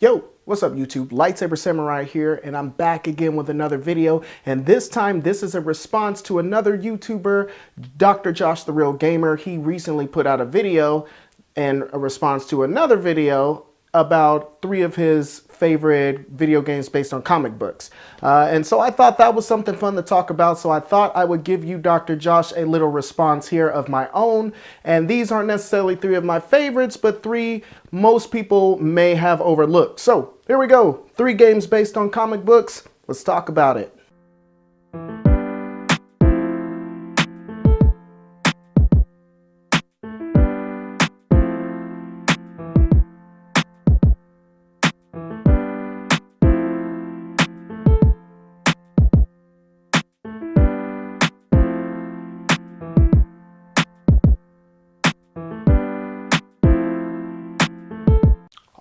Yo, what's up YouTube? Lightsaber Samurai here, and I'm back again with another video. And this time, this is a response to another YouTuber, Dr. Josh the Real Gamer. He recently put out a video and a response to another video about 3 of his favorite video games based on comic books. And so I thought that was something fun to talk about. So I thought I would give you, Dr. Josh, a little response here of my own. And these aren't necessarily 3 of my favorites, but 3 most people may have overlooked. So here we go. 3 games based on comic books. Let's talk about it.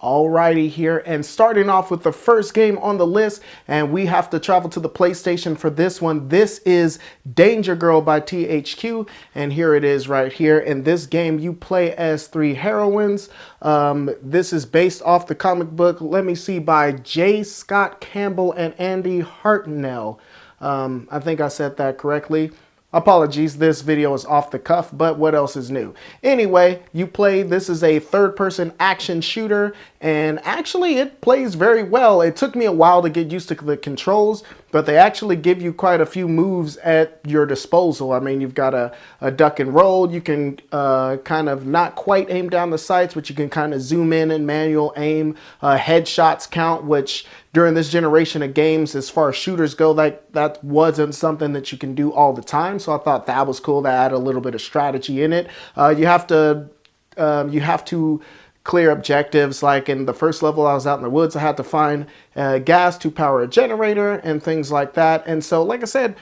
Alrighty here, and starting off with the first game on the list, and we have to travel to the PlayStation for this one. This is Danger Girl by THQ, and here it is right here. In this game, you play as 3 heroines. This is based off the comic book, let me see, by J. Scott Campbell and Andy Hartnell. I think I said that correctly. Apologies, this video is off the cuff, but what else is new? Anyway, you play, this is a third-person action shooter, and actually it plays very well. It took me a while to get used to the controls, but they actually give you quite a few moves at your disposal. I mean, you've got a duck and roll. You can kind of not quite aim down the sights, but you can kind of zoom in and manual aim. Headshots count, which during this generation of games, as far as shooters go, that wasn't something that you can do all the time. So I thought that was cool to add a little bit of strategy in it. You have to clear objectives. Like in the first level, I was out in the woods. I had to find gas to power a generator and things like that. And so, like I said,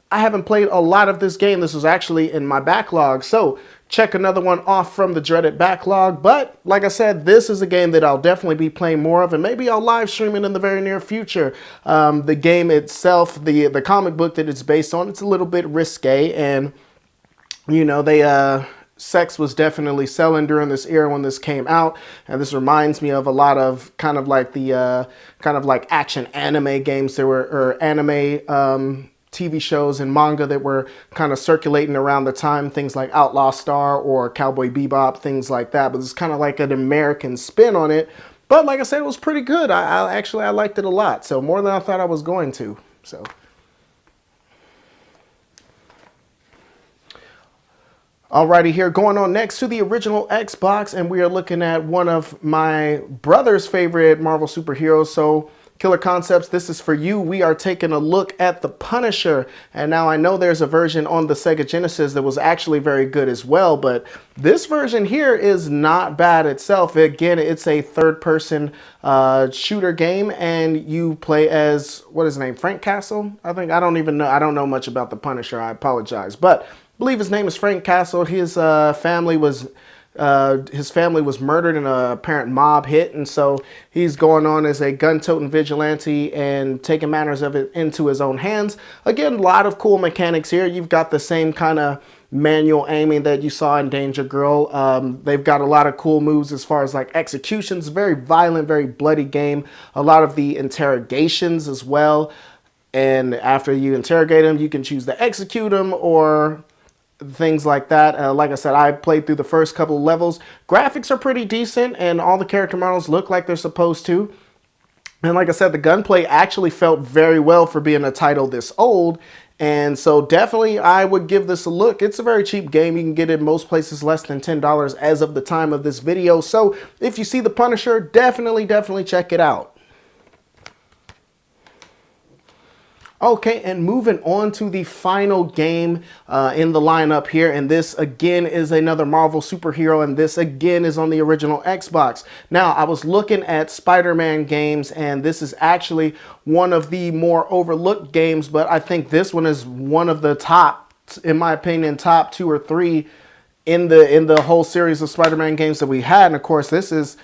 I haven't played a lot of this game. This was actually in my backlog. So check another one off from the dreaded backlog. But like I said, this is a game that I'll definitely be playing more of, and maybe I'll live stream it in the very near future. The game itself, the comic book that it's based on, it's a little bit risque, and you know, sex was definitely selling during this era when this came out, and this reminds me of a lot of kind of like the action anime games there were, or anime TV shows and manga that were kind of circulating around the time, things like Outlaw Star or Cowboy Bebop, things like that. But it's kind of like an American spin on it. But like I said, it was pretty good. I liked it a lot, so more than I thought I was going to. So. Alrighty, here going on next to the original Xbox, and we are looking at one of my brother's favorite Marvel superheroes. So Killer Concepts, this is for you. We are taking a look at The Punisher, and now I know there's a version on the Sega Genesis that was actually very good as well, but this version here is not bad itself. Again, it's a third-person shooter game, and you play as, what is his name, Frank Castle? I don't even know. I don't know much about The Punisher. I apologize, but I believe his name is Frank Castle. His family was murdered in a apparent mob hit, and so he's going on as a gun-toting vigilante and taking matters of it into his own hands. Again, a lot of cool mechanics here. You've got the same kind of manual aiming that you saw in Danger Girl. They've got a lot of cool moves as far as like executions. Very violent, very bloody game. A lot of the interrogations as well. And after you interrogate them, you can choose to execute them or things like that. Like I said, I played through the first couple of levels. Graphics are pretty decent, and all the character models look like they're supposed to. And like I said, the gunplay actually felt very well for being a title this old. And so definitely I would give this a look. It's a very cheap game. You can get it in most places less than $10 as of the time of this video. So if you see The Punisher, definitely check it out. Okay, and moving on to the final game in the lineup here, and this again is another Marvel superhero, and this again is on the original Xbox. Now, I was looking at Spider-Man games, and this is actually one of the more overlooked games, but I think this one is one of the top, in my opinion, top 2 or 3 in the whole series of Spider-Man games that we had. And of course, this is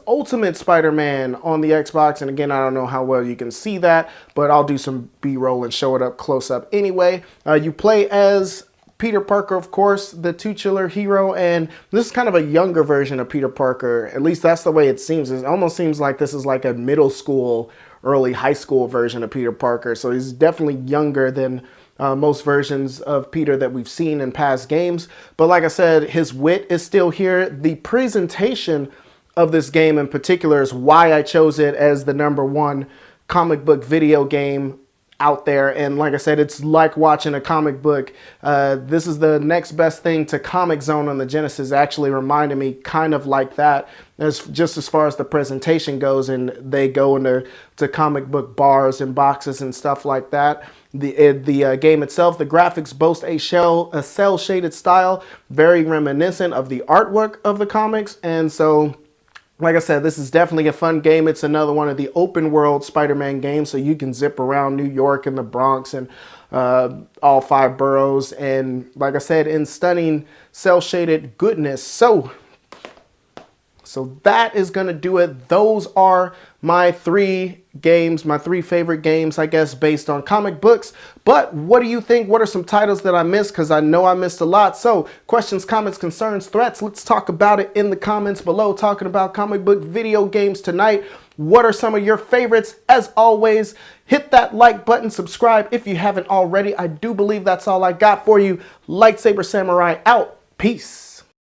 Ultimate Spider-Man on the Xbox. And again, I don't know how well you can see that, but I'll do some B-roll and show it up close up anyway. You play as Peter Parker, of course, the titular hero, and this is kind of a younger version of Peter Parker. At least that's the way it seems. It almost seems like this is like a middle school, early high school version of Peter Parker. So he's definitely younger than most versions of Peter that we've seen in past games. But like I said, his wit is still here. The presentation of this game in particular is why I chose it as the #1 comic book video game out there. And like I said, it's like watching a comic book. This is the next best thing to Comic Zone on the Genesis. Actually reminded me kind of like that, just as far as the presentation goes, and they go into comic book bars and boxes and stuff like that. The game itself, the graphics boast a cell shaded style, very reminiscent of the artwork of the comics. And so, like I said, this is definitely a fun game. It's another one of the open world Spider-Man games, so you can zip around New York and the Bronx and all 5 boroughs. And like I said, in stunning cell-shaded goodness. So that is going to do it. Those are my 3 games, my 3 favorite games, I guess, based on comic books. But what do you think? What are some titles that I missed? Because I know I missed a lot. So questions, comments, concerns, threats, let's talk about it in the comments below. Talking about comic book video games tonight. What are some of your favorites? As always, hit that like button, subscribe if you haven't already. I do believe that's all I got for you. Lightsaber Samurai out. Peace.